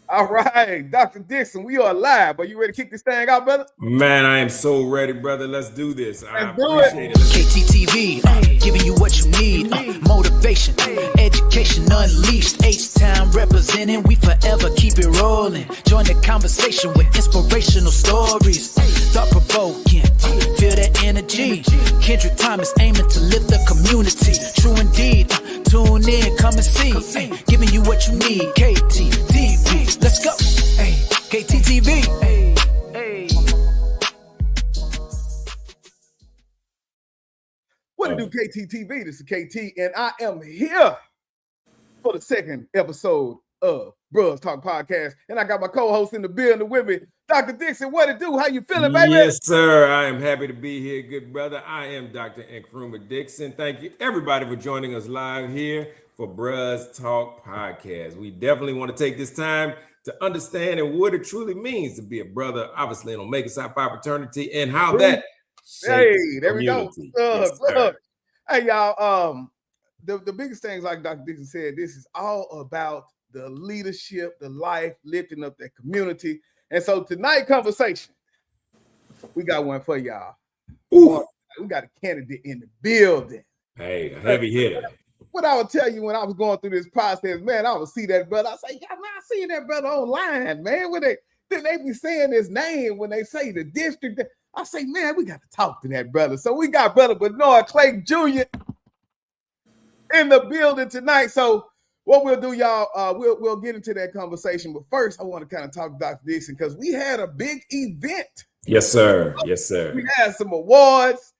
All right, Dr. Dixon, we are live. Are you ready to kick this thing out, brother? Man, I am so ready, brother. Let's do this. Let's do it. KTTV, giving you what you need. Motivation, education unleashed. H-Town representing, we forever keep it rolling. Join the conversation with inspirational stories. Thought-provoking, feel that energy. Kendrick Thomas aiming to lift the community. True indeed, tune in, come and see. Giving you what you need. KTTV, let's go. KTTV. What to do, KTTV? This is KT, and I am here for the second episode of Bruhz Talk Podcast. And I got my co-host in the building with me, Dr. Dixon. What to do? How you feeling, baby? Yes, sir. I am happy to be here, good brother. I am Dr. Nkrumah Dixon. Thank you, everybody, for joining us live here for Bruhz Talk Podcast. We definitely want to take this time to understand and what it truly means to be a brother, obviously in Omega Psi Phi fraternity, and how that hey, there community. We go. Yes, hey, y'all. The biggest things, like Dr. Dixon said, this is all about the leadership, the life, lifting up that community. And so tonight conversation, we got one for y'all. Ooh. We got a candidate in the building. Hey, a heavy hitter. What I would tell you when I was going through this process, man, I would see that brother. I say, yeah, man, I seen that brother online, man. When they be saying his name when they say the district. I say, man, we got to talk to that brother. So we got Brother Bernard Clayton Jr. in the building tonight. So what we'll do, y'all, we'll get into that conversation. But first, I want to kind of talk to Dr. Dixon because we had a big event. Yes, sir. Yes, sir. We had some awards.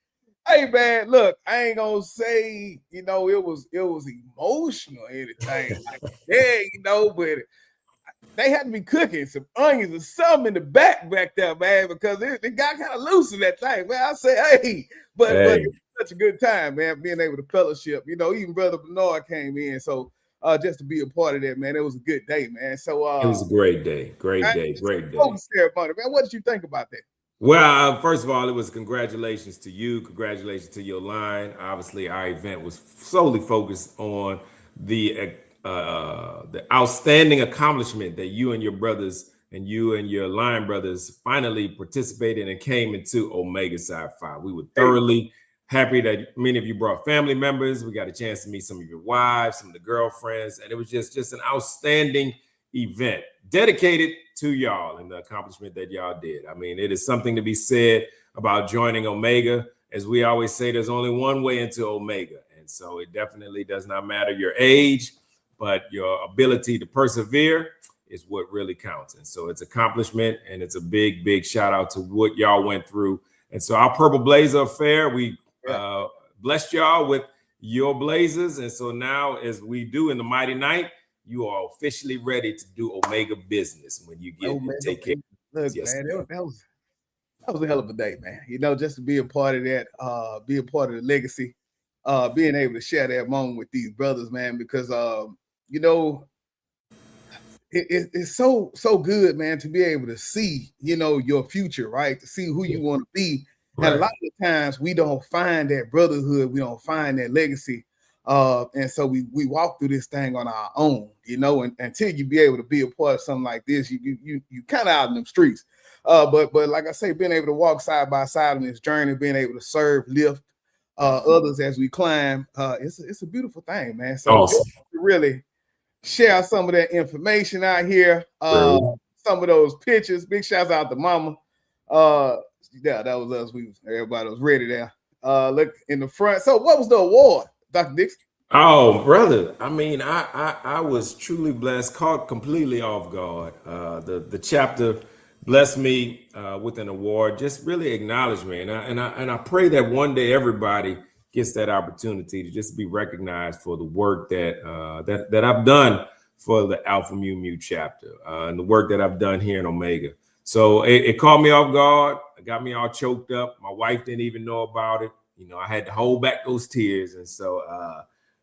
Hey, man, look, I ain't gonna say, it was emotional and everything. But they had to be cooking some onions or something in the back there, man, because it got kind of loose in that thing, man. I say, but it was such a good time, man, being able to fellowship. Even Brother Bernard came in, so just to be a part of that, man, it was a good day, man. So it was a great day, great day. Ceremony, man. What did you think about that? Well, first of all, it was congratulations to you. Congratulations to your line. Obviously, our event was solely focused on the outstanding accomplishment that you and your brothers and you and your line brothers finally participated and came into Omega Psi Phi. We were thoroughly happy that many of you brought family members. We got a chance to meet some of your wives, some of the girlfriends, and it was just an outstanding event dedicated to y'all and the accomplishment that y'all did. I mean, it is something to be said about joining Omega. As we always say, there's only one way into Omega. And so it definitely does not matter your age, but your ability to persevere is what really counts. And so it's accomplishment, and it's a big, big shout out to what y'all went through. And so our Purple Blazer affair, we blessed y'all with your blazers. And so now, as we do in the Mighty Night, you are officially ready to do Omega business when you get to take care. Look, yes, man, that was a hell of a day, man. Just to be a part of that, be a part of the legacy, being able to share that moment with these brothers, man, because it's so good, man, to be able to see, your future, right? To see who you want to be. Right. And a lot of times we don't find that brotherhood, we don't find that legacy. And so we walk through this thing on our own, and until you be able to be a part of something like this, you kind of out in them streets. But like I say, being able to walk side by side on this journey, being able to serve, lift others as we climb, it's a beautiful thing, man. So awesome. To really share some of that information out here, some of those pictures. Big shouts out to Mama. Yeah, that was us. Everybody was ready there. Look in the front. So what was the award, Dr. Dixon? Oh, brother. I mean, I was truly blessed, caught completely off guard. The chapter blessed me with an award, just really acknowledged me. And I pray that one day everybody gets that opportunity to just be recognized for the work that I've done for the Alpha Mu Mu chapter and the work that I've done here in Omega. So it caught me off guard. It got me all choked up. My wife didn't even know about it. I had to hold back those tears. And so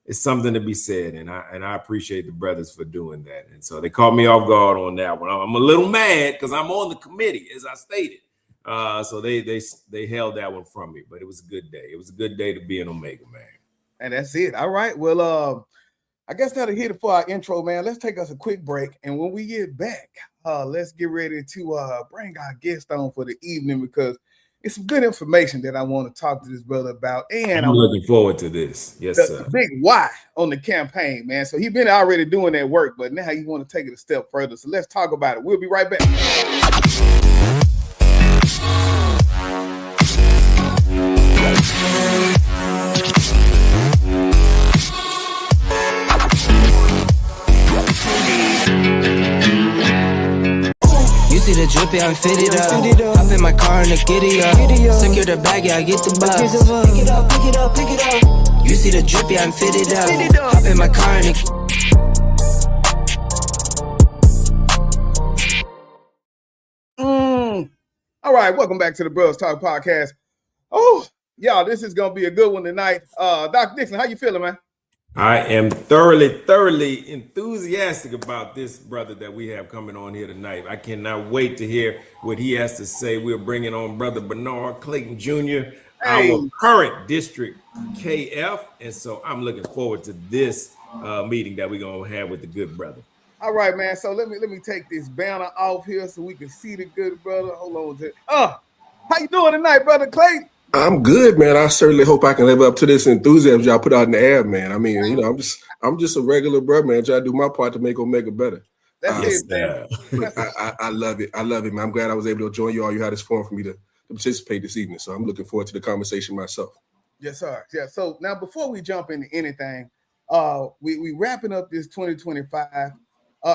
it's something to be said. And I appreciate the brothers for doing that. And so they caught me off guard on that one. I'm a little mad because I'm on the committee, as I stated. So they held that one from me. But it was a good day. It was a good day to be an Omega, man. And that's it. All right. Well, I guess that'll hit it for our intro, man. Let's take us a quick break. And when we get back, let's get ready to bring our guest on for the evening because it's some good information that I want to talk to this brother about. And I'm looking forward to this. Yes, sir. The big why on the campaign, man. So he's been already doing that work, but now he want to take it a step further. So let's talk about it. We'll be right back. See the drip, yeah, I'm fitted up. Hop in my car and I get it up. Secure the bag, yeah, I get the bus. Pick it up, pick it up, pick it up. You see the drip, yeah, I'm fitted up. Hop in my car and All right, welcome back to the Bruhz Talk Podcast. Oh, y'all, this is gonna be a good one tonight. Dr. Dixon, how you feeling, man? I am thoroughly enthusiastic about this brother that we have coming on here tonight. I cannot wait to hear what he has to say. We're bringing on Brother Bernard Clayton Jr., our current district KF. And so I'm looking forward to this meeting that we're going to have with the good brother. All right, man. So let me take this banner off here so we can see the good brother. Hold on. How you doing tonight, Brother Clayton? I'm good, man. I certainly hope I can live up to this enthusiasm y'all put out in the air, man. I mean, you know, I'm just a regular brother, man. Trying to do my part to make Omega better. That's it, man. I love it. I love it, man. I'm glad I was able to join you all. You had this forum for me to participate this evening. So I'm looking forward to the conversation myself. Yes, sir. Yeah. So now before we jump into anything, we wrapping up this 2025.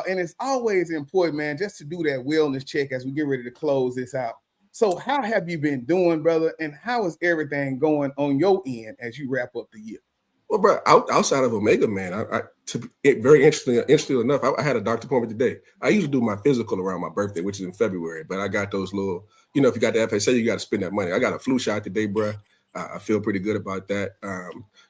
And it's always important, man, just to do that wellness check as we get ready to close this out. So how have you been doing, brother? And how is everything going on your end as you wrap up the year? Well, bro, outside of Omega, man, very interestingly enough, I had a doctor appointment today. I usually do my physical around my birthday, which is in February, but I got those little, you know, if you got the FSA, you got to spend that money. I got a flu shot today, bro. I feel pretty good about that.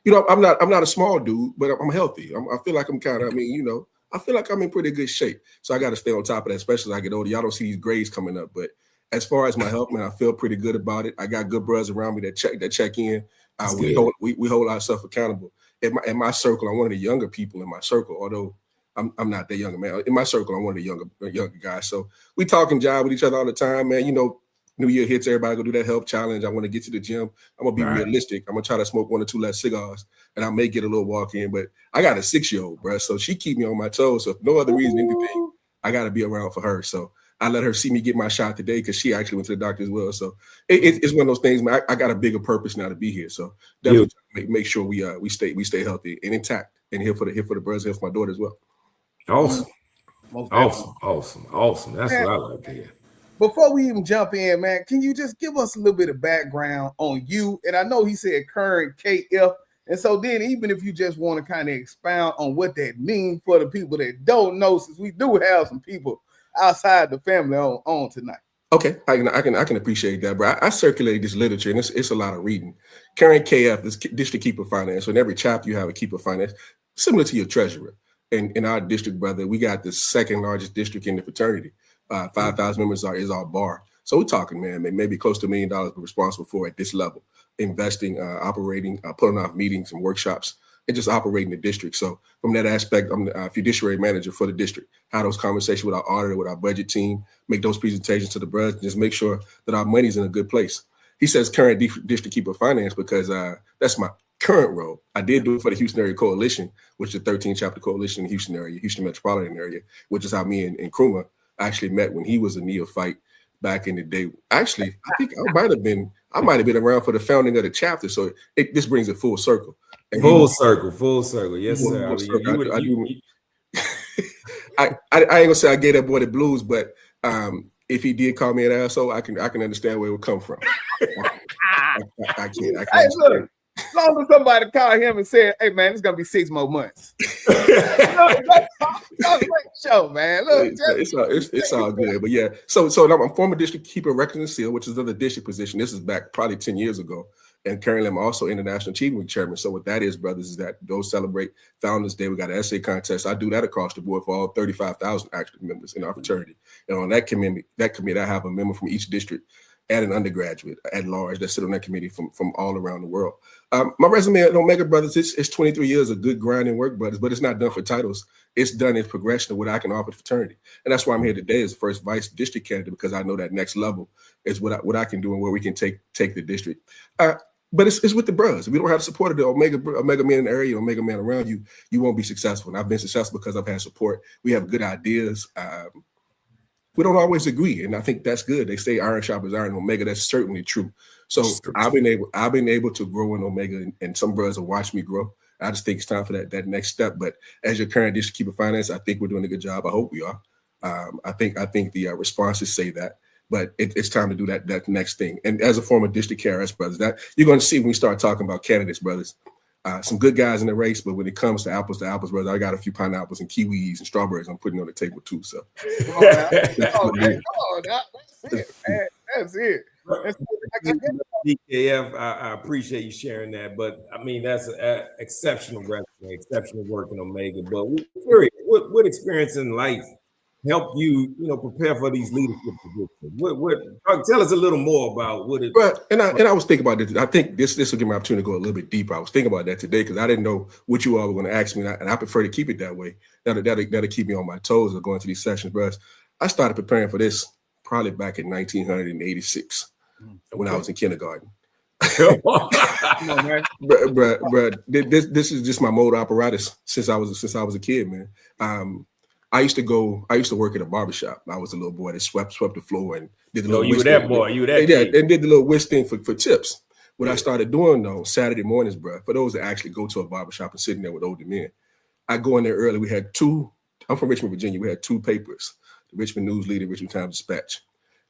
You know, I'm not a small dude, but I'm healthy. I feel like I'm kind of, I mean, you know, I feel like I'm in pretty good shape. So I got to stay on top of that, especially as I get older. Y'all don't see these grades coming up, but as far as my health, man, I feel pretty good about it. I got good brothers around me that check in. We hold ourselves accountable. In my circle, I'm one of the younger people in my circle, although I'm not that younger, man. In my circle, I'm one of the younger guys. So we talk and jive with each other all the time, man. You know, New Year hits, everybody go do that health challenge. I want to get to the gym. I'm going to be realistic. I'm going to try to smoke 1 or 2 less cigars, and I may get a little walk in. But I got a 6-year-old, bro, so she keep me on my toes. So if no other reason, anything, I got to be around for her. So I let her see me get my shot today because she actually went to the doctor as well. So it's one of those things, man. I got a bigger purpose now to be here. So definitely make sure we stay healthy and intact and here for the brothers, here for my daughter as well. Awesome. That's what I like to hear. Before we even jump in, man, can you just give us a little bit of background on you? And I know he said current KF. And so then even if you just want to kind of expound on what that means for the people that don't know, since we do have some people outside the family on tonight. Okay, I can appreciate that, bro. I circulate this literature, and it's a lot of reading. Current KF is District Keeper Finance. So in every chapter, you have a Keeper Finance, similar to your treasurer. And in our district, brother, we got the second largest district in the fraternity. 5,000 members is our bar. So we're talking, man, maybe close to $1 million we're responsible for at this level, investing, operating, putting off meetings and workshops, and just operating the district. So from that aspect, I'm the fiduciary manager for the district. Have those conversations with our auditor, with our budget team, make those presentations to the brothers, just make sure that our money's in a good place. He says current district keeper finance because that's my current role. I did do it for the Houston Area Coalition, which is a 13-chapter coalition in the Houston area, Houston metropolitan area, which is how me and Kruma actually met when he was a neophyte back in the day. Actually, I think I might have been around for the founding of the chapter. So this brings it full circle. And full circle. Yes, sir. I ain't gonna say I gave that boy the blues, but if he did call me an asshole, I can understand where it would come from. I can't. Hey, look, as long as somebody called him and said, "Hey, man, it's gonna be 6 more months." Show, man. Look, it's all good, but yeah. So I'm a former district keeper, records and seal, which is another district position. This is back probably 10 years ago, and currently I'm also International Achievement Chairman. So what that is, brothers, is that those celebrate Founders Day. We got an essay contest. I do that across the board for all 35,000 active members in our fraternity, and on that committee, I have a member from each district. add an undergraduate at large that sit on that committee from all around the world. My resume at Omega Brothers, it's 23 years of good grinding work, brothers, but it's not done for titles. It's done in progression of what I can offer the fraternity. And that's why I'm here today as the first vice district candidate, because I know that next level is what I can do and where we can take the district. But it's with the Bruhz. If we don't have the support of the Omega men in the area, Omega man around you, you won't be successful. And I've been successful because I've had support. We have good ideas. We don't always agree, and I think that's good. They say iron sharpens iron. Omega, that's certainly true. So I've been able to grow in Omega, and some brothers have watched me grow. I just think it's time for that next step. But as your current district keeper finance, I think we're doing a good job. I hope we are. I think the responses say that. But it's time to do that next thing. And as a former district KRS, brothers, that you're going to see when we start talking about candidates, brothers. Some good guys in the race, but when it comes to apples, brothers, I got a few pineapples and kiwis and strawberries I'm putting on the table too. So come on, man. That's it, man. That's it. DKF, I appreciate you sharing that, but I mean that's an exceptional resume, exceptional work in Omega. But what experience in life help you, prepare for these leadership positions? Tell us a little more about what it. But and I was thinking about this. I think this will give me an opportunity to go a little bit deeper. I was thinking about that today because I didn't know what you all were going to ask me, and I prefer to keep it that way. That'll keep me on my toes of going to these sessions, bro. I started preparing for this probably back in 1986 when I was in kindergarten. Come on, man. Bruh, this is just my mode apparatus since I was a kid, man. I used to work at a barbershop. I was a little boy that swept the floor and did the little you were that boy. You were that kid. And did the little whisk thing for tips. What I started doing though, Saturday mornings, bro, for those that actually go to a barbershop and sitting there with older men, I go in there early. We had I'm from Richmond, Virginia. We had 2 papers, the Richmond News Leader, Richmond Times-Dispatch.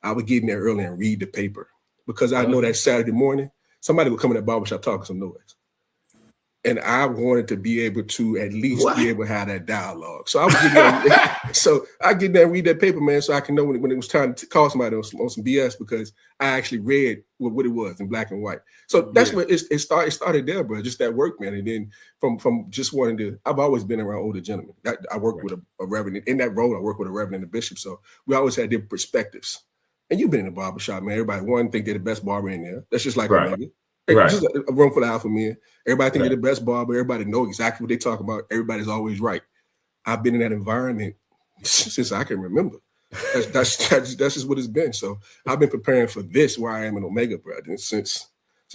I would get in there early and read the paper because I know that Saturday morning, somebody would come in that barbershop talking some noise. And I wanted to be able to at least be able to have that dialogue. So I was getting there, I get there and read that paper, man, so I can know when it was time to call somebody on some BS because I actually read what it was in black and white. So that's where it started there, bro. Just that work, man. And then from just wanting to, I've always been around older gentlemen. I work with a reverend in that role. I work with a reverend and a bishop. So we always had different perspectives. And you've been in a barbershop, man. Everybody think they're the best barber in there. That's just like Omega. Right. Just a room full of alpha men. Everybody think they're the best barber. Everybody know exactly what they talk about. Everybody's always right. I've been in that environment since I can remember. That's just what it's been. So I've been preparing for this where I am in Omega, brother, since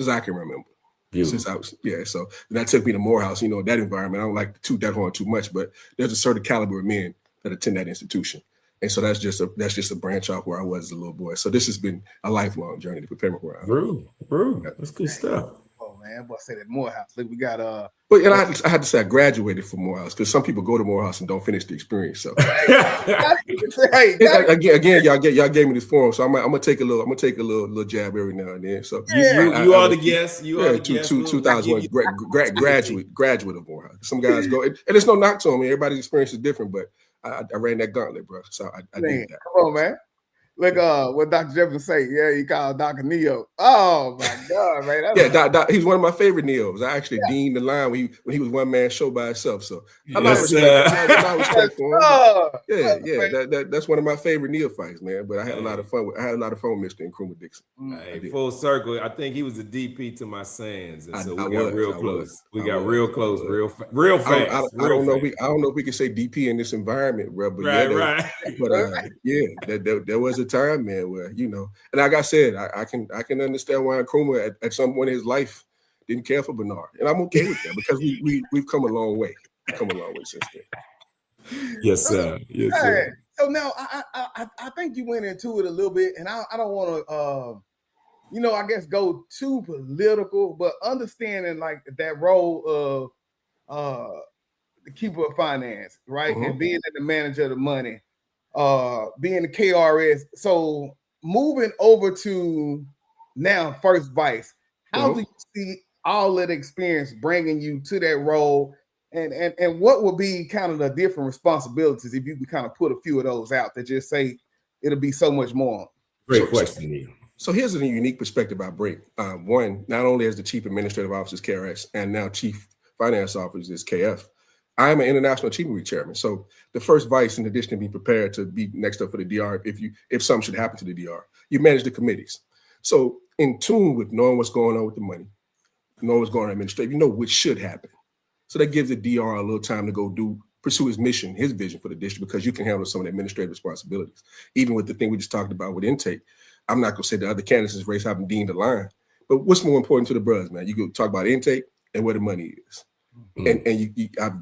I can remember. Beautiful. Since I was So that took me to Morehouse. That environment. I don't like to toot that horn too much, but there's a certain caliber of men that attend that institution. And so that's just a branch off where I was as a little boy. So this has been a lifelong journey to prepare me for where I'm. That's good stuff. Oh man, boy, say that Morehouse. Look, we got But I had to say I graduated from Morehouse because some people go to Morehouse and don't finish the experience. So again, y'all gave me this forum, so I'm gonna take a little jab every now and then. So you are the guest. You are the guest. 2001 graduate of Morehouse. Some guys go, and there's no knock to them. Everybody's experience is different, but I ran that gauntlet, bro. So I did that. Come on, man. Look, what Dr. Jefferson say. Yeah, he called Dr. Neo. Oh my God, man. Doc, he's one of my favorite Neos. I actually deemed the line when he was one man show by himself. So a lot of respect for him. That's one of my favorite neophytes, man. But I had a lot of fun with Mr. Nkrumah Dixon. Full circle. I think he was the DP to my Sands, and so we got real close. We got real close, real fast. I don't know if we can say DP in this environment, bro. But there was a time, man, where and like I said, I can understand why Nkrumah at some point in his life didn't care for Bernard, and I'm okay with that because we've come a long way. We've come a long way since then. Yes, sir. Yes, sir. So now I think you went into it a little bit, and I don't want to I guess go too political, but understanding like that role of the keeper of finance, right, and being the manager of the money. Being the KRS, so moving over to now first vice, how do you see all that experience bringing you to that role, and what would be kind of the different responsibilities if you can kind of put a few of those out that just say it'll be so much more? Great question, Neil. So here's a unique perspective I bring. One, not only as the chief administrative officer is KRS, and now chief finance officer is KF. I am an international achievement week chairman. So the first vice, in addition to being prepared to be next up for the DR, if something should happen to the DR, you manage the committees. So in tune with knowing what's going on with the money, knowing what's going on administrative, you know what should happen. So that gives the DR a little time to go pursue his mission, his vision for the district, because you can handle some of the administrative responsibilities. Even with the thing we just talked about with intake, I'm not gonna say the other candidates in this race haven't deemed the line, but what's more important to the Bruhz, man? You go talk about intake and where the money is.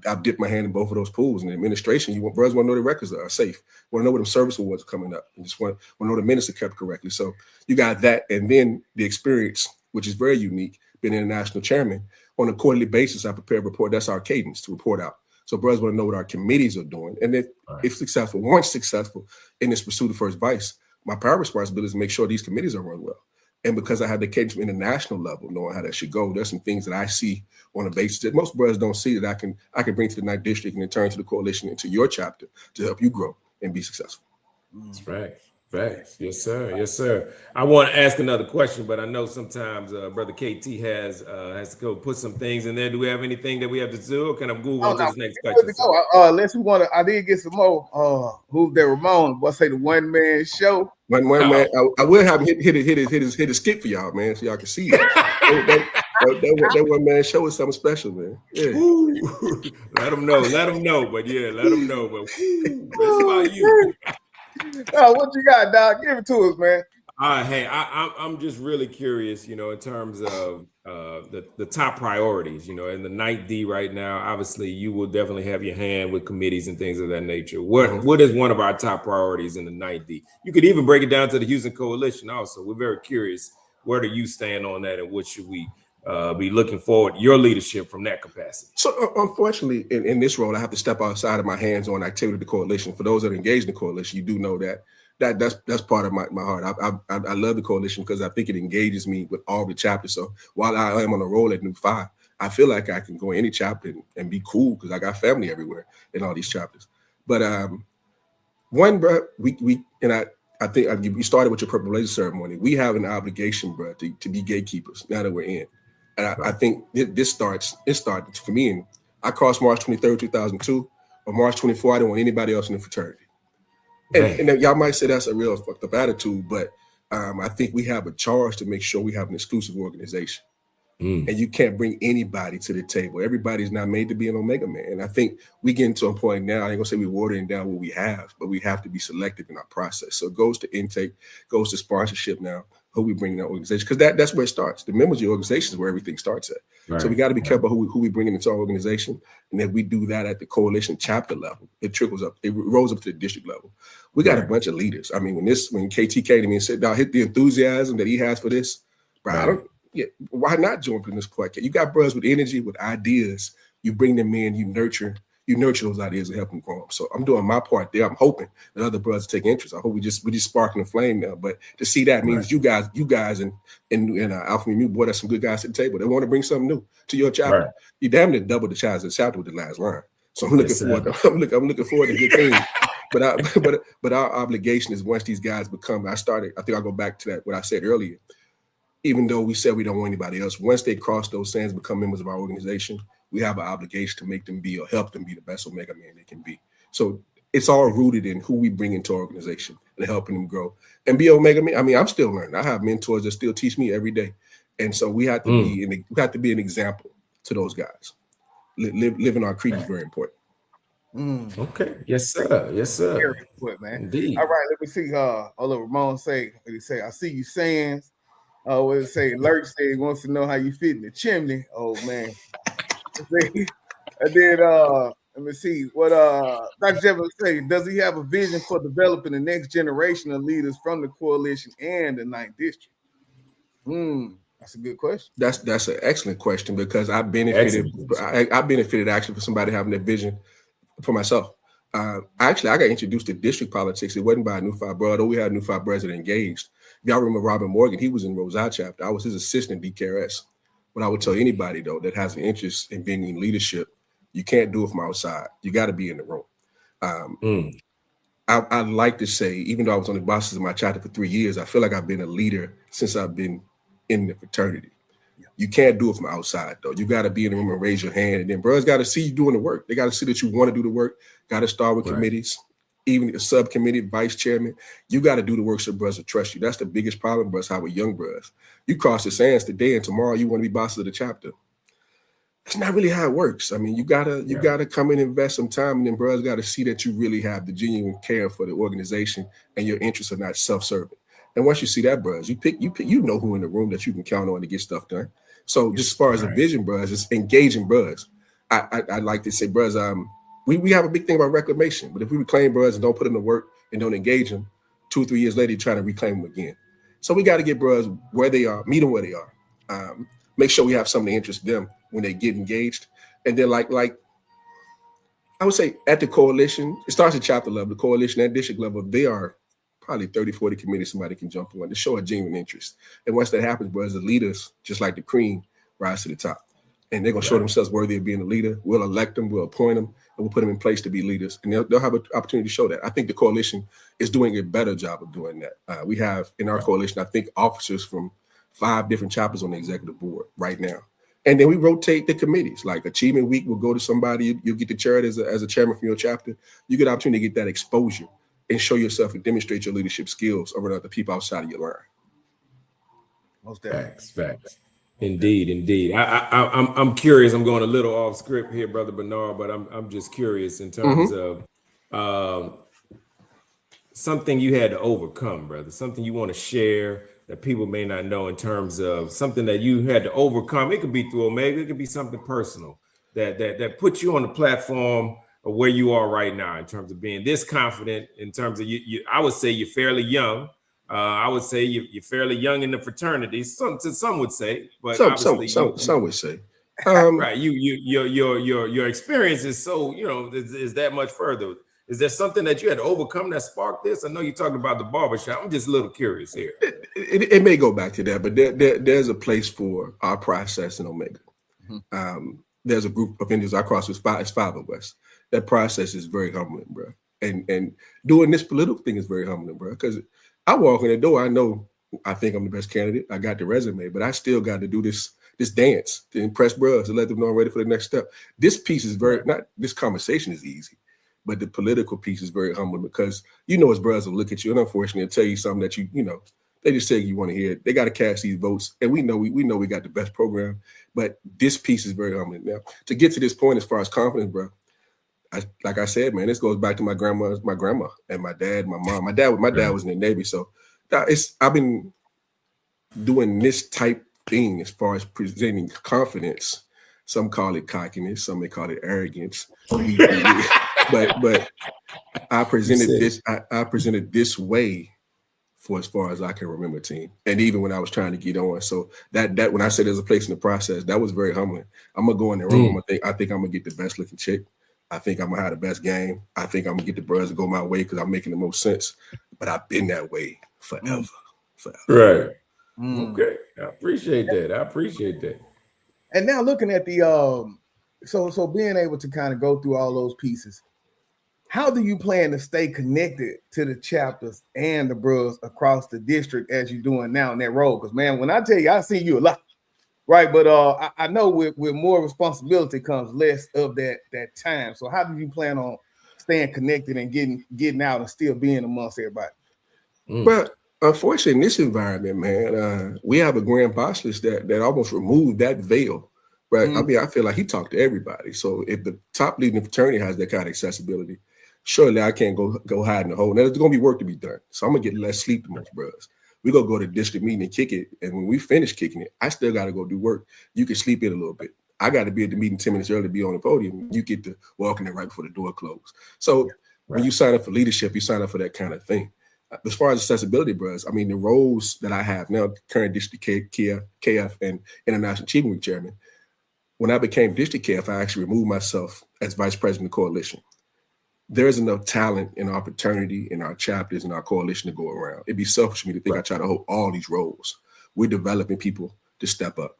I've dipped my hand in both of those pools. In the administration, Bruhz want to know the records are safe. Want to know where them service awards are coming up. You just want to know the minutes are kept correctly. So you got that, and then the experience, which is very unique, being international chairman. On a quarterly basis, I prepare a report. That's our cadence to report out. So Bruhz want to know what our committees are doing. And if successful, once successful in this pursuit of first vice, my prior responsibility is to make sure these committees are run well. And because I have the cadence from international level, knowing how that should go, there's some things that I see on a basis that most Bruhz don't see that I can bring to the 9th district and then turn to the coalition and to your chapter to help you grow and be successful. That's right. Facts. Yes, sir. Yes, sir. I want to ask another question, but I know sometimes Brother KT has to go put some things in there. Do we have anything that we have to do, or can I move on to this next question? Unless we want to, I did get some more. Who's there, Ramon? What's say the one man show? One man. I will have him hit his skip for y'all, man, so y'all can see it. that one man show is something special, man. Yeah. Let them know. But yeah, let them know. But that's about you. What you got, Doc? Give it to us, man. Hey, I'm just really curious, in terms of the top priorities, in the 9th D right now. Obviously, you will definitely have your hand with committees and things of that nature. What is one of our top priorities in the 9th D? You could even break it down to the Houston Coalition also. We're very curious. Where do you stand on that, and what should we be looking forward your leadership from that capacity? So unfortunately, in this role, I have to step outside of my hands-on activity of the coalition. For those that are engaged in the coalition, you do know that's part of my heart. I love the coalition because I think it engages me with all the chapters. So while I am on a roll at New 5, I feel like I can go in any chapter and be cool because I got family everywhere in all these chapters. But I think you started with your Purple Blazer ceremony. We have an obligation, bro, to be gatekeepers now that we're in. And I think it started for me. And I crossed March 23rd, 2002, or March 24th. I didn't want anybody else in the fraternity. And then y'all might say that's a real fucked up attitude, but I think we have a charge to make sure we have an exclusive organization. And you can't bring anybody to the table. Everybody's not made to be an Omega man. And I think we get into a point now, I ain't gonna say we're watering down what we have, but we have to be selective in our process. So it goes to intake, goes to sponsorship now, who we bring in our organization, because that's where it starts. The members of your organization is where everything starts at. Right. So we got to be careful who we bring into our organization. And if we do that at the coalition chapter level, it trickles up, it rolls up to the district level. We got a bunch of leaders. I mean, when KT came to me and said, "Now hit the enthusiasm that he has for this," bro, why not jump in this podcast? You got brothers with energy, with ideas. You bring them in, you nurture those ideas and help them grow up. So I'm doing my part there. I'm hoping that other brothers take interest. I hope we just sparking the flame now. But to see that means you guys and Alpha Mu boy, that's some good guys at the table. They want to bring something new to your chapter. Right. You damn near double the size of the chapter with the last line. So I'm looking forward. I'm looking forward to good things. But our obligation is once these guys become. I think I'll go back to that what I said earlier. Even though we said we don't want anybody else, once they cross those sands, become members of our organization, we have an obligation to make them be or help them be the best Omega man they can be. So it's all rooted in who we bring into our organization and helping them grow and be Omega man. I mean, I'm still learning. I have mentors that still teach me every day, and so we have to be an example to those guys. Living our creed is very important. Okay. Yes, sir. Yes, sir. Very important, man. Indeed. All right. Let me see. Ramon say, I see you saying. What it say? Lurch said he wants to know how you fit in the chimney. Oh man. And then let me see what Dr. Jefferson say. Does he have a vision for developing the next generation of leaders from the coalition and the 9th district? That's a good question. That's an excellent question because I benefited actually for somebody having that vision for myself. I got introduced to district politics. It wasn't by a New 5 brother. We had a New 5 president engaged. If y'all remember Robert Morgan, he was in Roselle chapter. I was his assistant DKRS. But I would tell anybody, though, that has an interest in being in leadership, you can't do it from outside. You got to be in the room. I'd like to say, even though I was on the bosses of my chapter for 3 years, I feel like I've been a leader since I've been in the fraternity. You can't do it from outside, though. You got to be in the room and raise your hand. And then brothers got to see you doing the work. They got to see that you want to do the work. Got to start with committees. even a subcommittee, vice chairman, you got to do the work so brothers will trust you. That's the biggest problem, brothers, how with young brothers. You cross the sands today and tomorrow you want to be boss of the chapter. That's not really how it works. I mean, you gotta come in and invest some time, and then brothers got to see that you really have the genuine care for the organization and your interests are not self-serving. And once you see that, brothers, you know who in the room that you can count on to get stuff done. So just as far as a vision, brothers, it's engaging brothers. I like to say, brothers, we have a big thing about reclamation, but if we reclaim brothers and don't put in the work and don't engage them, 2 or 3 years later, you try to reclaim them again. So we got to get brothers where they are, meet them where they are. Make sure we have something to interest them when they get engaged. And then like I would say at the coalition, it starts at chapter level, the coalition at district level, they are probably 30, 40 committees somebody can jump on to show a genuine interest. And once that happens, brothers, the leaders, just like the cream, rise to the top. And they're going to show themselves worthy of being a leader. We'll elect them, we'll appoint them, and we'll put them in place to be leaders. And they'll have an opportunity to show that. I think the coalition is doing a better job of doing that. We have in our coalition, I think, officers from 5 different chapters on the executive board right now. And then we rotate the committees. Like Achievement Week will go to somebody, you'll get the chair as a chairman from your chapter. You get an opportunity to get that exposure and show yourself and demonstrate your leadership skills over other people outside of your line. Most definitely. Facts. Indeed. I'm curious. I'm going a little off script here, Brother Bernard, but I'm just curious in terms of something you had to overcome, brother. Something you want to share that people may not know in terms of something that you had to overcome. It could be through Omega. It could be something personal that puts you on the platform of where you are right now in terms of being this confident. In terms of you I would say you're fairly young. I would say you're fairly young in the fraternity. Some would say, but some would say, right. Your experience is so is that much further. Is there something that you had to overcome that sparked this? I know you're talking about the barbershop. I'm just a little curious here. It may go back to that, but there's a place for our process in Omega. There's a group of Indians I cross with 5 of us. That process is very humbling, bro. And doing this political thing is very humbling, bro. Because I walk in the door, I think I'm the best candidate. I got the resume, but I still got to do this dance to impress brothers to let them know I'm ready for the next step. This piece is this conversation is easy, but the political piece is very humbling because as brothers will look at you and unfortunately tell you something that they just say you want to hear it. They got to cast these votes, and we know we got the best program, but this piece is very humbling. Now, to get to this point as far as confidence, bro, like I said, man, this goes back to my grandma and my dad, my mom. My dad was in the Navy, so I've been doing this type thing as far as presenting confidence. Some call it cockiness, some may call it arrogance. but I presented this way for as far as I can remember, team. And even when I was trying to get on. So that when I said there's a place in the process, that was very humbling. I'm gonna go in the room. I think I'm gonna get the best looking chick. I think I'm gonna have the best game. I think I'm gonna get the brothers to go my way because I'm making the most sense. But I've been that way forever. Right. Okay. I appreciate that. And now looking at the so being able to kind of go through all those pieces, how do you plan to stay connected to the chapters and the Bruhz across the district as you're doing now in that role? Because man, when I tell you, I see you a lot. Right, but I know with more responsibility comes less of that time. So how do you plan on staying connected and getting out and still being amongst everybody? But unfortunately, in this environment, man, we have a grand boss list that almost removed that veil. Right? I mean, I feel like he talked to everybody. So if the top leader in the fraternity has that kind of accessibility, surely I can't go hide in the hole. Now, there's going to be work to be done. So I'm going to get less sleep than most brothers. We're going to go to district meeting and kick it. And when we finish kicking it, I still got to go do work. You can sleep in a little bit. I got to be at the meeting 10 minutes early to be on the podium. You get to walk in there right before the door closes. So when you sign up for leadership, you sign up for that kind of thing. As far as accessibility, brothers, I mean, the roles that I have now, current district KF and International Achievement Week chairman, when I became district KF, I actually removed myself as vice president of the coalition. There is enough talent in our fraternity, in our chapters, in our coalition to go around. It'd be selfish for me to think I try to hold all these roles. We're developing people to step up.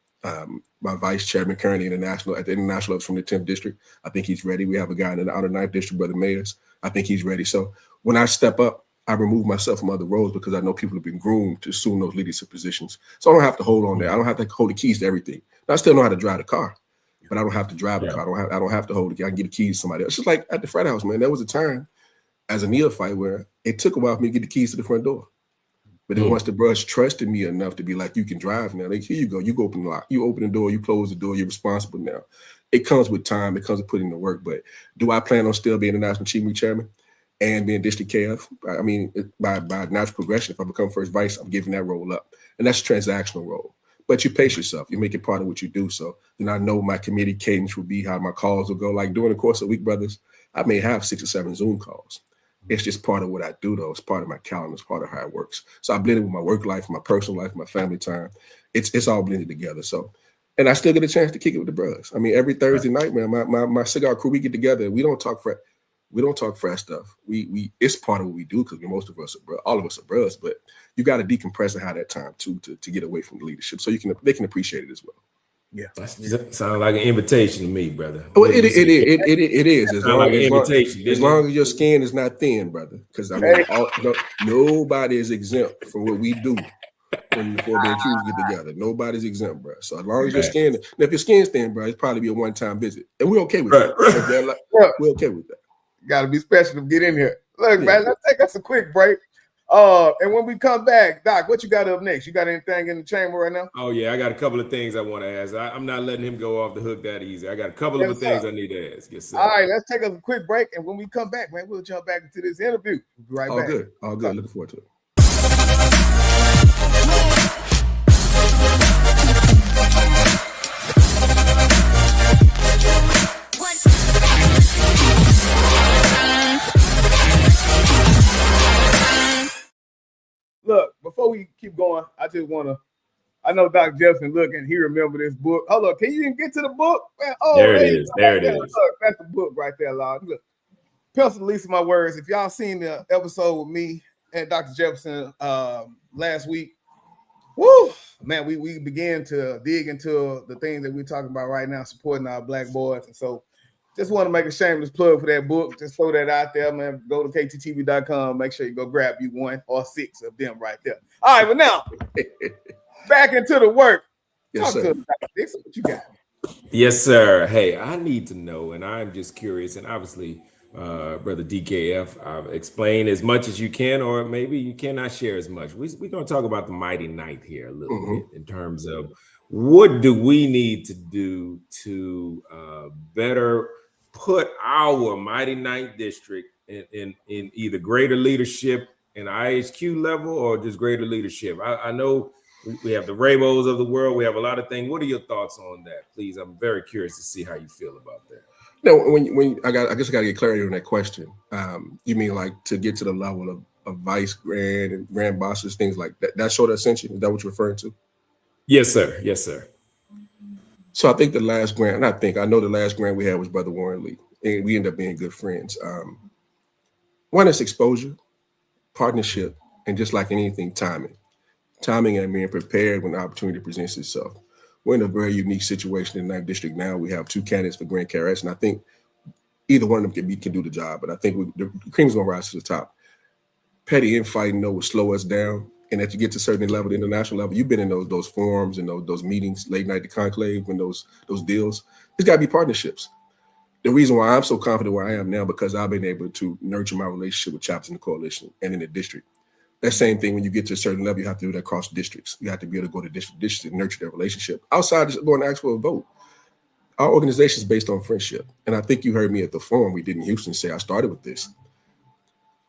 My vice chairman currently at the international level from the 10th district. I think he's ready. We have a guy in the outer 9th district, Brother Mayers. I think he's ready. So when I step up, I remove myself from other roles because I know people have been groomed to assume those leadership positions. So I don't have to hold on there. I don't have to hold the keys to everything. I still know how to drive the car, but I don't have to drive the car. I don't have to hold the key. I can get the keys to somebody else. It's just like at the frat house, man. There was a time as a neophyte where it took a while for me to get the keys to the front door. But then once the brush trusted me enough to be like, you can drive now. Like, here you go. You go open the lock. You open the door. You close the door. You're responsible now. It comes with time. It comes with putting in the work. But do I plan on still being the National Chief Meet Chairman and being District KF? I mean, by natural progression, if I become first vice, I'm giving that role up. And that's a transactional role. But you pace yourself. You make it part of what you do. So then I know my committee cadence will be, how my calls will go. Like during the course of the week, brothers, I may have 6 or 7 Zoom calls. It's just part of what I do, though. It's part of my calendar. It's part of how it works. So I blend it with my work life, my personal life, my family time. It's all blended together. So, and I still get a chance to kick it with the Bruhz. I mean, every Thursday night, man, my cigar crew, we get together. We don't talk fresh stuff. We it's part of what we do because most of us are all of us are Bruhz. But you got to decompress and have that time too to get away from the leadership, so they can appreciate it as well. Yeah, that sounds like an invitation to me, brother. Oh, it is. As long as your skin is not thin, brother. Because I mean, nobody is exempt from what we do when the 4 man crews get together. Nobody's exempt, bro. So as long as your skin, if your skin's thin, bro, it's probably be a one-time visit, and we're okay with that. We're okay with that. Got to be special to get in here. Look, man, let's take us a quick break. And when we come back, Doc, what you got up next? You got anything in the chamber right now? Oh, yeah, I got a couple of things I want to ask. I'm not letting him go off the hook that easy. I got a couple of things I need to ask. Yes, sir. All right, let's take a quick break. And when we come back, man, we'll jump back into this interview. We'll be right back. All good. Looking forward to it. Look, before we keep going, I know Dr. Jefferson looking, he remember this book. Hold up, can you even get to the book? Man, there it is. Look, that's the book right there, Lord. Look, pencil least of my words. If y'all seen the episode with me and Dr. Jefferson last week, woo, man, we began to dig into the things that we're talking about right now, supporting our Black boys. And so just want to make a shameless plug for that book. Just throw that out there, man. Go to kttv.com. Make sure you go grab you 1 or 6 of them right there. All right, but now back into the work. Yes, sir. What you got? Yes, sir. Hey, I need to know, and I'm just curious, and obviously, Brother DKF, explain as much as you can, or maybe you cannot share as much. We're going to talk about the Mighty Ninth here a little bit in terms of what do we need to do to better put our Mighty Ninth District in either greater leadership in IHQ level or just greater leadership. I know we have the Raybos of the world. We have a lot of things. What are your thoughts on that, please? I'm very curious to see how you feel about that. No, when I guess I got to get clarity on that question. You mean like to get to the level of vice grand and grand bosses, things like that? That sort of ascension? Is that what you're referring to? Yes, sir. Yes, sir. So I think the last grant, I know the last grant we had was Brother Warren Lee, and we ended up being good friends. One is exposure, partnership, and just like anything, timing. Timing and being prepared when the opportunity presents itself. We're in a very unique situation in the 9th District now. We have 2 candidates for Grand KRS, and I think either one of them can do the job, but I think the cream's going to rise to the top. Petty infighting, though, will slow us down. And as you get to a certain level, the international level, you've been in those forums and those meetings, late night, the conclave, when those deals, there's got to be partnerships. The reason why I'm so confident where I am now, because I've been able to nurture my relationship with chapters in the coalition and in the district. That same thing, when you get to a certain level, you have to do that across districts. You have to be able to go to districts and nurture that relationship. Outside of going to ask for a vote, our organization is based on friendship. And I think you heard me at the forum we did in Houston say I started with this.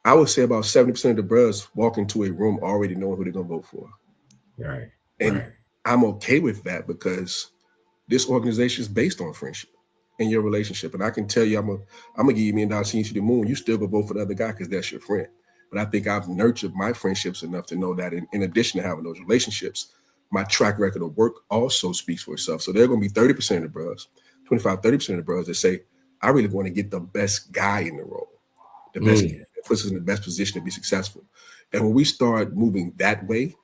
I would say about 70% of the Bruhz walk into a room already knowing who they're going to vote for. Right. And I'm okay with that because this organization is based on friendship and your relationship. And I can tell you, I'm gonna give you $1 million to the moon. You still go vote for the other guy because that's your friend. But I think I've nurtured my friendships enough to know that in addition to having those relationships, my track record of work also speaks for itself. So there are going to be 30% of the Bruhz, 25-30% of the Bruhz that say, I really want to get the best guy in the role, the best guy that puts us in the best position to be successful. And when we start moving that way,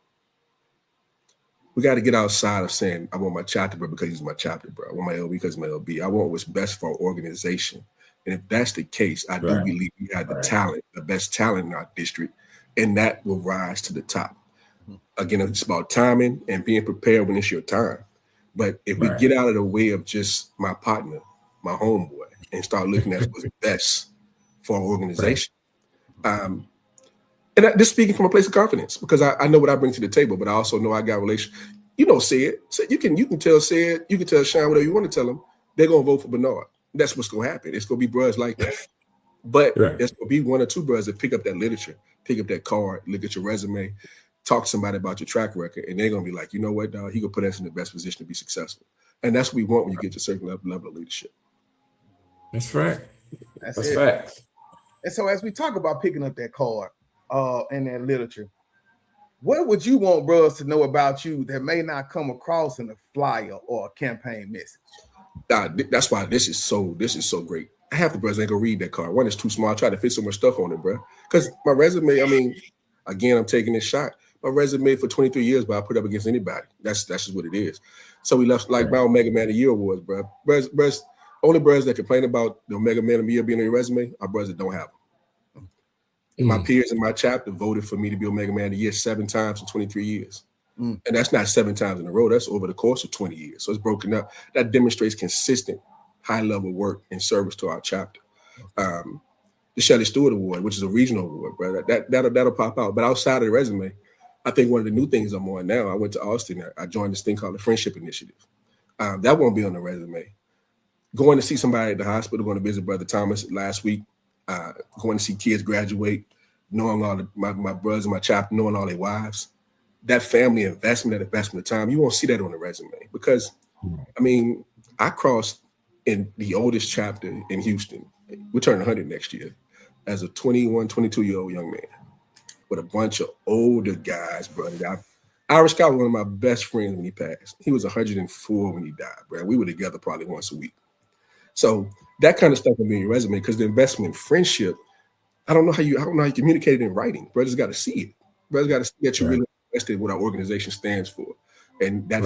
we got to get outside of saying, I want my chapter bro because he's my chapter bro. I want my LB because he's my LB. I want what's best for our organization. And if that's the case, I do believe we have the talent, the best talent in our district, and that will rise to the top. Again, it's about timing and being prepared when it's your time. But if we get out of the way of just my partner, my homeboy, and start looking at what's best for our organization, And this speaking from a place of confidence because I know what I bring to the table, but I also know I got relation. Said you can tell Said, you can tell Sean whatever you want to tell them. They're gonna vote for Bernard. That's what's gonna happen. It's gonna be Bruhz like that. But there's gonna be one or two brothers that pick up that literature, pick up that card, look at your resume, talk to somebody about your track record, and they're gonna be like, you know what, dog, he could put us in the best position to be successful. And that's what we want when you get to a certain level of leadership. That's right. That's fact. And so as we talk about picking up that card and that literature, what would you want brothers to know about you that may not come across in a flyer or a campaign message? That's why this is so great. Half the brothers ain't gonna read that card. One is too small. I try to fit so much stuff on it, bro. Because my resume, I mean, again, I'm taking this shot. My resume for 23 years, but I put up against anybody. That's just what it is. So we left like my Omega Man of the Year awards, bro. Brothers, only brothers that complain about the Omega Man of the Year being on your resume are brothers that don't have them. My peers in my chapter voted for me to be Omega Man of the Year 7 times in 23 years. And that's not 7 times in a row. That's over the course of 20 years. So it's broken up. That demonstrates consistent high-level work and service to our chapter. The Shelley Stewart Award, which is a regional award, brother, that'll pop out. But outside of the resume, I think one of the new things I'm on now, I went to Austin. I joined this thing called the Friendship Initiative. That won't be on the resume. Going to see somebody at the hospital, going to visit Brother Thomas last week, going to see kids graduate, knowing all my brothers in my chapter, knowing all their wives. That family investment, that investment of time, you won't see that on the resume because, I mean, I crossed in the oldest chapter in Houston. We turn 100 next year as a 21, 22-year-old young man with a bunch of older guys, brother. Irish Scott was one of my best friends when he passed. He was 104 when he died, bro. We were together probably once a week. So that kind of stuff will be in your resume because the investment in friendship, I don't know how you communicate it in writing. Brothers got to see it. Brothers got to see that you're really invested in what our organization stands for. And that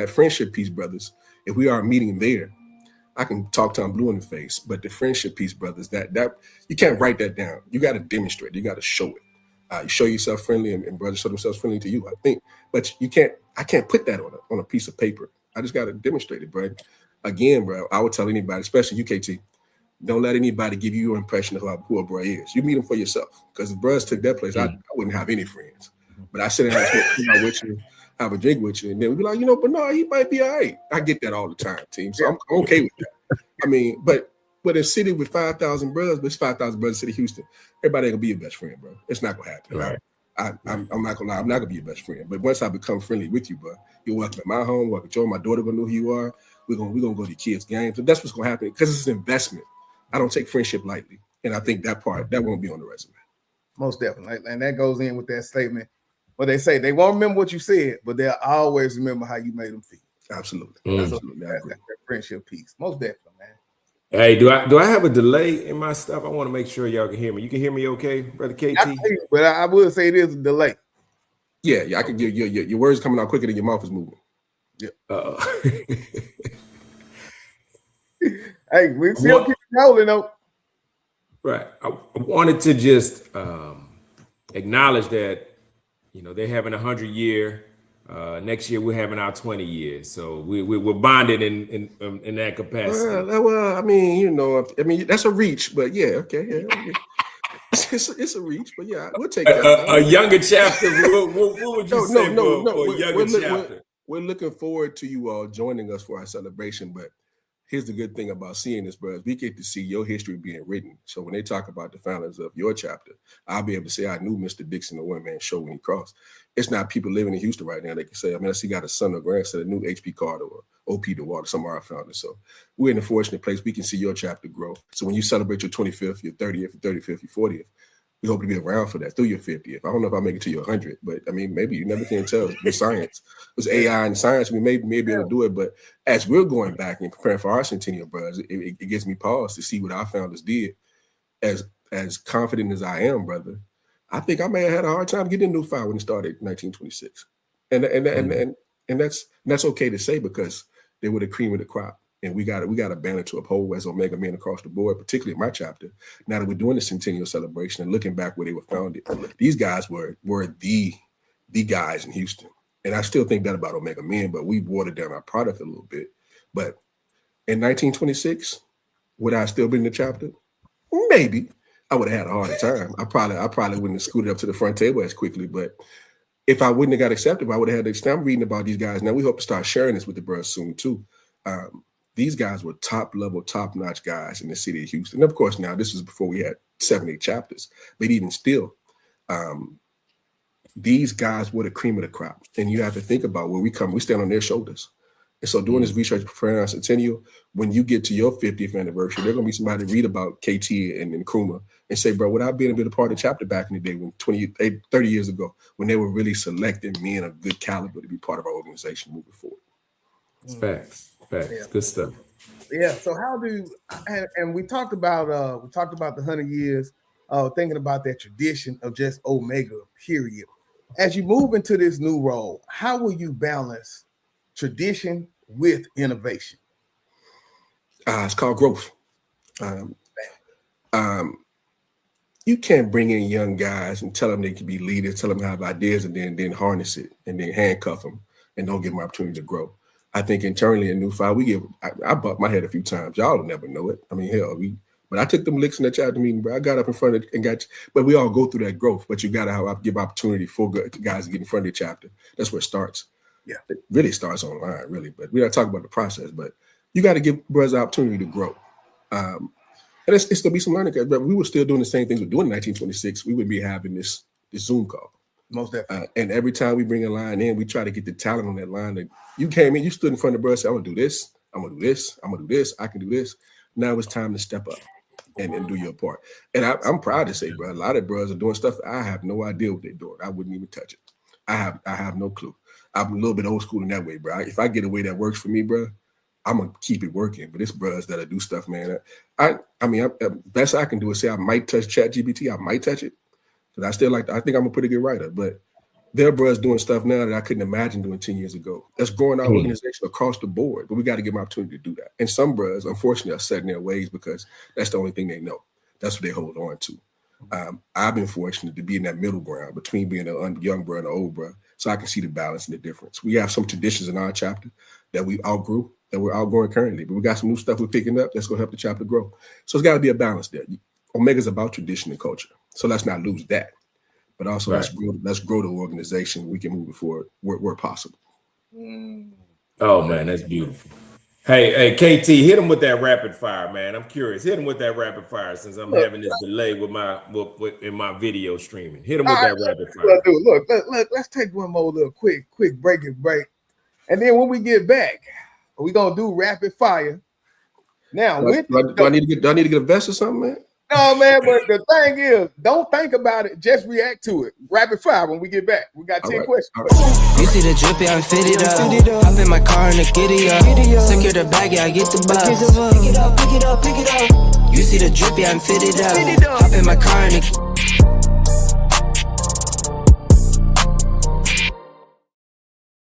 friendship piece, brothers, if we are meeting there, I can talk to them blue in the face, but the friendship piece, brothers, that you can't write that down. You got to demonstrate. You got to show it. You show yourself friendly, and brothers show themselves friendly to you, I think. But I can't put that on a piece of paper. I just got to demonstrate it, bro. Again, bro, I would tell anybody, especially UKT, don't let anybody give you your impression of who a bro is. You meet him for yourself. Because if brothers took that place, I wouldn't have any friends. But I sit down and with you, have a drink with you, and then we be like, Bernard, he might be all right. I get that all the time, team. So I'm okay with that. I mean, but in a city with 5,000 brothers, but it's 5,000 brothers, city Houston, everybody ain't gonna be your best friend, bro. It's not gonna happen. Right? I'm not gonna lie, I'm not gonna be your best friend. But once I become friendly with you, bro, you're welcome at my home, welcome at yours. My daughter gonna know who you are. We're gonna go to kids' games. And that's what's gonna happen because it's an investment. I don't take friendship lightly. And I think that won't be on the resume. Most definitely. And that goes in with that statement. What they say, they won't remember what you said, but they'll always remember how you made them feel. Absolutely. Absolutely. That's that friendship piece. Most definitely, man. Hey, do I have a delay in my stuff? I want to make sure y'all can hear me. You can hear me okay, Brother KT? But I will say it is a delay. Yeah, I can give your words coming out quicker than your mouth is moving. Yeah. Hey, we still keep rolling though. Right. I wanted to just acknowledge that, they're having 100-year. Next year we're having our 20 years, so we're bonded in that capacity. Well, I mean, that's a reach, but yeah, okay, yeah. It's a reach, but yeah, we'll take that. A younger chapter. What would you say for a younger chapter? We're looking forward to you all joining us for our celebration, but here's the good thing about seeing this, brothers. We get to see your history being written. So when they talk about the founders of your chapter, I'll be able to say I knew Mr. Dixon, the one-man show when he crossed. It's not people living in Houston right now. They can say, I see got a son or grandson, a new HP Carter or OP DeWater, some of our founders. So we're in a fortunate place. We can see your chapter grow. So when you celebrate your 25th, your 30th, your 35th, your 40th, we hope to be around for that through your 50th. I don't know if I'll make it to your 100, but maybe you never can tell. With science, with AI and science, we may be able to do it. But as we're going back and preparing for our centennial, brothers, it gives me pause to see what our founders did. As confident as I am, brother, I think I may have had a hard time getting a new file when it started in 1926, and that's okay to say because they were the cream of the crop. And we got a banner to uphold as Omega Men across the board, particularly in my chapter. Now that we're doing the centennial celebration and looking back where they were founded, these guys were the guys in Houston. And I still think that about Omega Men, but we've watered down our product a little bit. But in 1926, would I still be in the chapter? Maybe. I would have had a harder time. I probably wouldn't have scooted up to the front table as quickly. But if I wouldn't have got accepted, I would have had to extend. I'm reading about these guys now. We hope to start sharing this with the Bruhz soon too. These guys were top level, top notch guys in the city of Houston. And of course, now this was before we had 7-8 chapters, but even still, these guys were the cream of the crop. And you have to think about where we come. We stand on their shoulders. And so doing this research preparing our centennial, when you get to your 50th anniversary, there's going to be somebody to read about KT and Nkrumah and say, bro, without being a bit of part of the chapter back in the day, when 30 years ago, when they were really selecting men of good caliber to be part of our organization moving forward. Facts. Yeah. Good stuff. Yeah. So how do and we talked about the 100 years, thinking about that tradition of just Omega, period. As you move into this new role, how will you balance tradition with innovation? It's called growth. You can't bring in young guys and tell them they can be leaders, tell them have ideas, and then harness it and then handcuff them and don't give them opportunity to grow. I think internally in New Five, I bumped my head a few times. Y'all will never know it. I mean, hell, but I took them licks in that chapter meeting, bro. I got up in front of it and but we all go through that growth, but you got to give opportunity for guys to get in front of the chapter. That's where it starts. Yeah. It really starts online, really, but we're not talking about the process, but you got to give brothers the opportunity to grow. And it's going to be some learning, but we were still doing the same things we were doing in 1926. We wouldn't be having this Zoom call. Most definitely. And every time we bring a line in, we try to get the talent on that line. That you came in, you stood in front of the brothers, said, I'm going to do this, I'm going to do this, I'm going to do this, I can do this. Now it's time to step up and do your part. And I'm proud to say, bro, a lot of brothers are doing stuff I have no idea what they're doing. I wouldn't even touch it. I have no clue. I'm a little bit old school in that way, bro. If I get a way that works for me, bro, I'm going to keep it working. But it's brothers that'll do stuff, man. I mean, best I can do is say I might touch ChatGPT. I might touch it. Because I think I'm a pretty good writer. But there are brothers doing stuff now that I couldn't imagine doing 10 years ago. That's growing our organization across the board. But we got to give them opportunity to do that. And some brothers, unfortunately, are set in their ways because that's the only thing they know. That's what they hold on to. I've been fortunate to be in that middle ground between being a young brother and an old brother, so I can see the balance and the difference. We have some traditions in our chapter that we outgrew, that we're outgrowing currently, but we got some new stuff we're picking up that's going to help the chapter grow. So it's got to be a balance there. Omega's about tradition and culture, so let's not lose that. But also let's grow the organization. We can move it forward where possible. Oh man, that's beautiful. Hey, KT, hit him with that rapid fire, man. I'm curious. Hit him with that rapid fire since I'm having this delay in my video streaming. Hit him with that rapid fire. Look, let's take one more little quick break. And then when we get back, we're gonna do rapid fire. Now, do I need to get a vest or something, man? No, man, but the thing is, don't think about it, just react to it. Rapid fire when we get back. We got 10 questions. Right. You see the drippy, I'm fitted up. Hop in my car and the giddy up. Secure the bag, yeah, I get the bus. Pick it up. You see the drippy, I'm fitted up. Hop in my car and the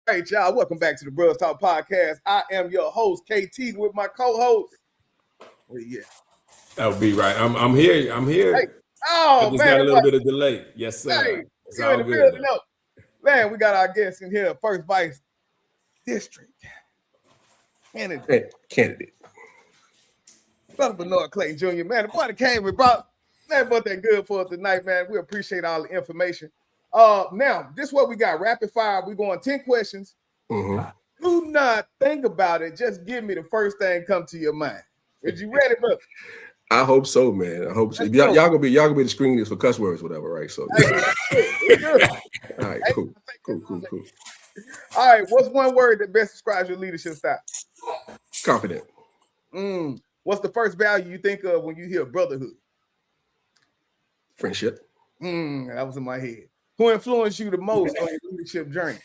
All right, y'all, welcome back to the Bruhz Talk Podcast. I am your host, KT, with my co-host. Where you at? That would be right. I'm here. Hey. Oh, I just got a little bit of delay. Yes, sir. Hey, it's all good. Man, we got our guests in here. First Vice District Candidate. Brother Bernard Clayton Jr. Man, the party came with brought nothing but that good for us tonight, man. We appreciate all the information. Now, this is what we got. Rapid fire. We're going 10 questions. Mm-hmm. Do not think about it. Just give me the first thing come to your mind. Is you ready, brother? I hope so, man. I hope so. Y'all gonna be the screen this for cuss words, whatever, right? So, all right, cool. All right, what's one word that best describes your leadership style? Confident. What's the first value you think of when you hear brotherhood? Friendship. That was in my head. Who influenced you the most on your leadership journey?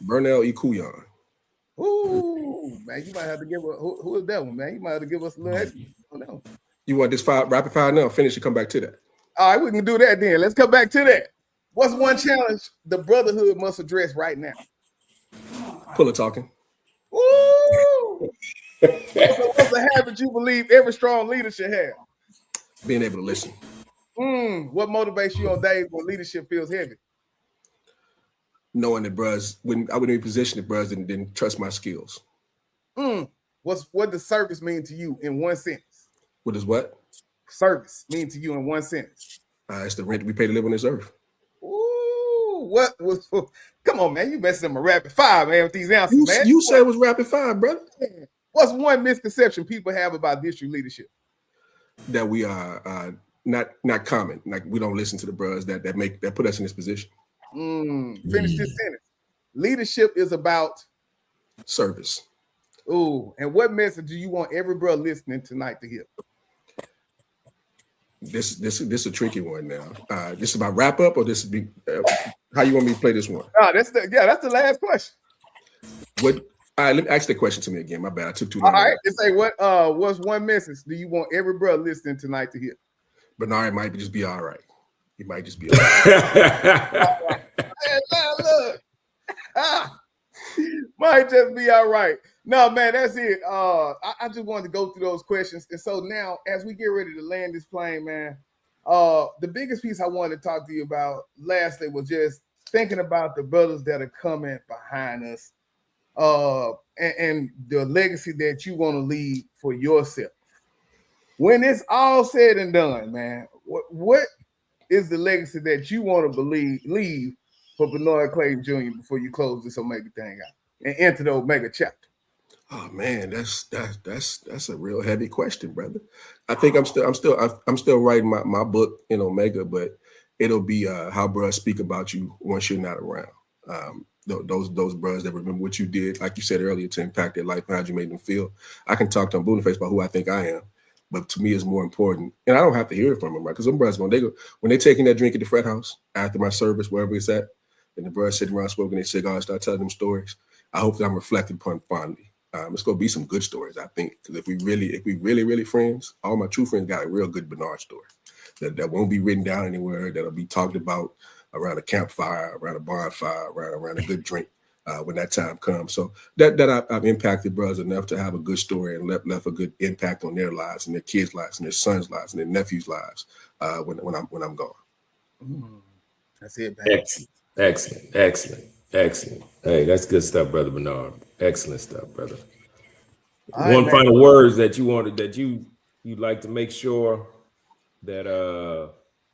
Bernal Ikuyan. Ooh, man, you might have to give us who is that one, man? You might have to give us a little extra. You want this rapid fire now? Finish and come back to that. All right, we can do that then. Let's come back to that. What's one challenge the Brotherhood must address right now? Pull a talking. Ooh. What's a habit you believe every strong leader should have? Being able to listen. What motivates you on days when leadership feels heavy? Knowing that Bruhz, when I would be in position that Bruhz didn't trust my skills. What does service mean to you in one sentence? What is what? service mean to you in one sentence? It's the rent we pay to live on this earth. Ooh, what was? Come on, man, you messing them a rapid fire, man, with these answers, man. You said it was rapid fire, brother. What's one misconception people have about district leadership? That we are not common. Like we don't listen to the brothers that put us in this position. Finish this sentence. Leadership is about service. Ooh, and what message do you want every brother listening tonight to hear? This is a tricky one now. This is about wrap up, or this is how you want me to play this one? That's the last question. What? All right, let me ask the question to me again. My bad, I took too long. All right, just say what's one message do you want every brother listening tonight to hear? Bernard might just be all right. He might just be all right. Look. Might just be all right. No, man, that's it. I just wanted to go through those questions. And so now, as we get ready to land this plane, man, the biggest piece I wanted to talk to you about lastly was just thinking about the brothers that are coming behind us and the legacy that you want to leave for yourself. When it's all said and done, man, what is the legacy that you want to leave for Bernard Clayton Jr. before you close this Omega thing out and enter the Omega chapter? Oh man, that's a real heavy question, brother. I think I'm still writing my book in Omega, but it'll be how brothers speak about you once you're not around. Those brothers that remember what you did, like you said earlier, to impact their life and how you made them feel. I can talk to them Blueface about who I think I am, but to me it's more important, and I don't have to hear it from them, right? Because some brothers when they're taking that drink at the frat house after my service, wherever it's at, and the brothers sitting around smoking their cigars, start telling them stories. I hope that I'm reflected upon fondly. It's gonna be some good stories, I think, because if we really friends, all my true friends got a real good Bernard story that won't be written down anywhere. That'll be talked about around a campfire, around a bonfire, around a good drink when that time comes. So that I've impacted brothers enough to have a good story and left a good impact on their lives and their kids' lives and their sons' lives and their nephews' lives when I'm gone. That's it, man. Excellent. Hey, that's good stuff, Brother Bernard. Excellent stuff, brother. All right, final words that you wanted that you'd like to make sure that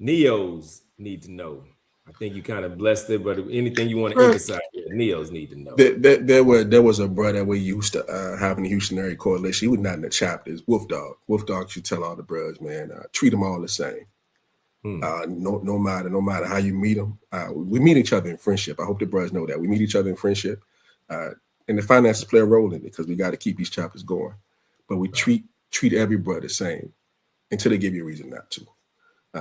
Neos need to know. I think you kind of blessed it, but anything you want to emphasize, Neos need to know. There was a brother we used to have in the Houston area coalition. He was not in the chapters. Wolf Dog should tell all the brothers, man, treat them all the same. No matter how you meet them, we meet each other in friendship. I hope the brothers know that we meet each other in friendship, and the finances play a role in it because we got to keep these chapters going. But we treat every brother the same until they give you a reason not to.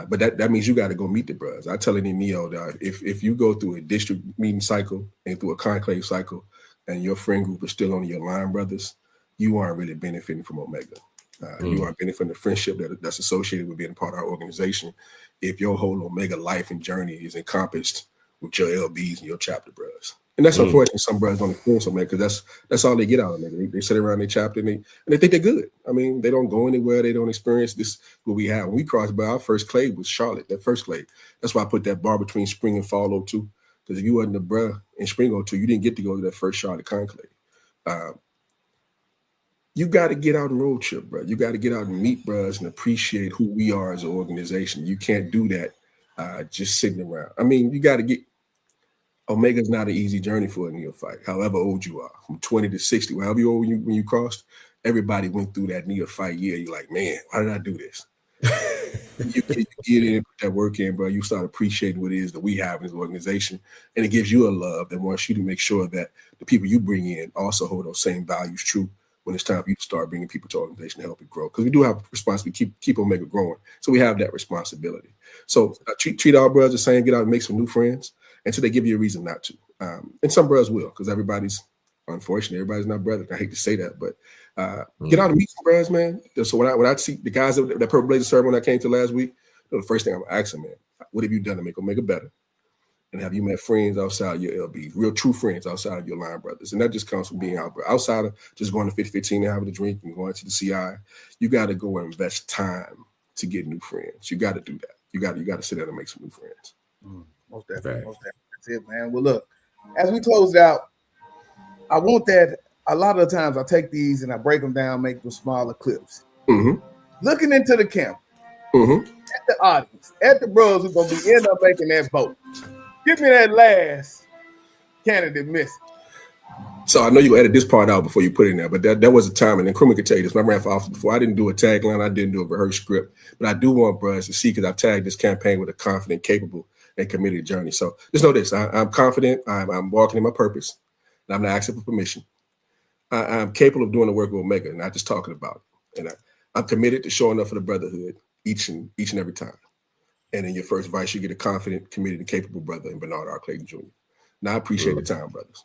But that means you got to go meet the brothers. I tell any Neo that if you go through a district meeting cycle and through a conclave cycle, and your friend group is still on your line brothers, you aren't really benefiting from Omega. You aren't benefiting from the friendship that's associated with being a part of our organization. If your whole Omega life and journey is encompassed with your LBs and your chapter brothers. And that's unfortunate. Some brothers don't experience Omega because that's all they get out of Omega. They sit around their chapter and they think they're good. I mean, they don't go anywhere. They don't experience this. What we have when we crossed by our first clade was Charlotte. That first clade. That's why I put that bar between spring and fall 02. Because if you wasn't a bruh in spring 02, you didn't get to go to that first Charlotte conclave. You got to get out and road trip, bro. You got to get out and meet brothers and appreciate who we are as an organization. You can't do that just sitting around. I mean, you got to get. Omega's not an easy journey for a neophyte, however old you are, from 20 to 60, however you old when you crossed, everybody went through that neophyte year. You're like, man, why did I do this? You get in, put that work in, bro. You start appreciating what it is that we have in this organization. And it gives you a love that wants you to make sure that the people you bring in also hold those same values true when it's time for you to start bringing people to our organization to help it grow. Because we do have a responsibility, keep Omega growing. So we have that responsibility. So treat our brothers the same, get out and make some new friends until they give you a reason not to. And some brothers will, because unfortunately, everybody's not brother. I hate to say that, but get out and meet some brothers, man. So when I see the guys that Purple Blazer served when I came to last week, the first thing I'm gonna ask them, man, what have you done to make Omega better? And have you met friends outside your LBs, real true friends outside of your line brothers? And that just comes from being outside of just going to 50-15 and having a drink and going to the CI. You got to go and invest time to get new friends. You got to do that. You got to sit down and make some new friends. Most definitely. That's it, man. Well, look, as we close out, I want that. A lot of the times I take these and I break them down, make them smaller clips. Looking into the camp, at the audience, at the bros who's gonna be end up making that vote. Give me that last candidate missing. So I know you edit this part out before you put it in there, but that was a time, and then Krumman could tell you this. When I ran for office before, I didn't do a tagline, I didn't do a rehearsed script, but I do want Bruhz to see, because I've tagged this campaign with a confident, capable, and committed journey. So just know this: I'm confident, I'm walking in my purpose, and I'm not asking for permission. I'm capable of doing the work with Omega, not just talking about it. And I'm committed to showing up for the Brotherhood each and every time. And in your first vice, you get a confident, committed, and capable brother in Bernard R. Clayton Jr. Now I appreciate the time, brothers.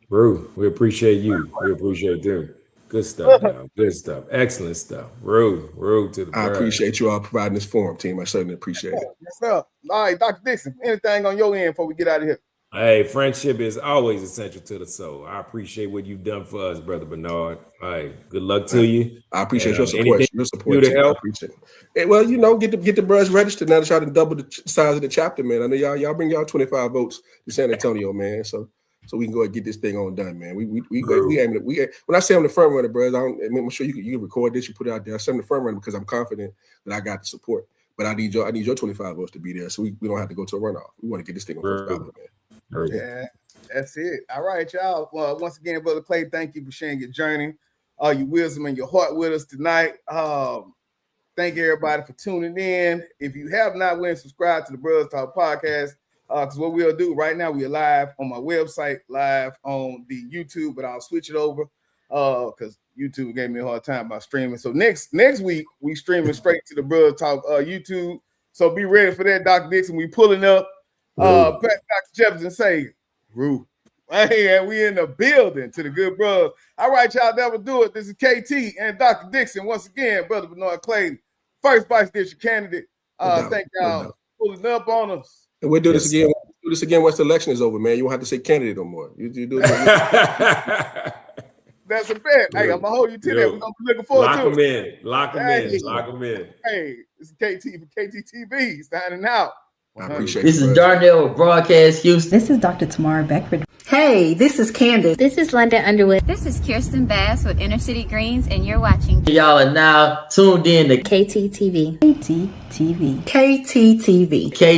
Bro, we appreciate you. We appreciate them. Good stuff, man. Good stuff. Excellent stuff. Road to the I appreciate you all providing this forum, team. I certainly appreciate it. Yes, sir. All right, Dr. Dixon, anything on your end before we get out of here? Hey, friendship is always essential to the soul. I appreciate what you've done for us, Brother Bernard. All right, good luck to you. I appreciate your support. Your support, team. I appreciate it. Hey, well, get the Bruhz registered now to try to double the size of the chapter, man. I know y'all bring y'all 25 votes to San Antonio, man. So we can go and get this thing on done, man. We aim it. When I say I'm the front runner, Bruhz, I'm sure you can record this, you put it out there. I say I'm the front runner because I'm confident that I got the support. But I need your 25 votes to be there, so we don't have to go to a runoff. We want to get this thing on first ballot, man. Yeah, that's it. All right, y'all. Well, once again, Brother Clay, thank you for sharing your journey, all your wisdom and your heart with us tonight. Thank everybody for tuning in. If you have not went and subscribed to the Bruhz Talk Podcast, because what we'll do right now, we are live on my website, live on the YouTube, but I'll switch it over because YouTube gave me a hard time about streaming. So next week, we streaming straight to the Bruhz Talk YouTube. So be ready for that, Dr. Dixon. We pulling up. Dr. Jefferson say, Rue. Hey, we in the building to the good brothers. All right, y'all, that will do it. This is KT and Dr. Dixon. Once again, Brother Bernard Clayton, first vice district candidate. Thank y'all for pulling up on us. And we'll do this again. We'll do this again once the election is over, man. You won't have to say candidate no more. You do it. That's a bet. Hey, I'm gonna hold you to that. We're gonna be looking forward to it. Lock them in. Hey, this is KT for KTTV signing out. I appreciate this is Darnell with Broadcast Houston. This is Dr. Tamara Beckford. Hey, this is Candace. This is London Underwood. This is Kirsten Bass with Inner City Greens, and you're watching. Y'all are now tuned in to KTTV. KTTV. KTTV.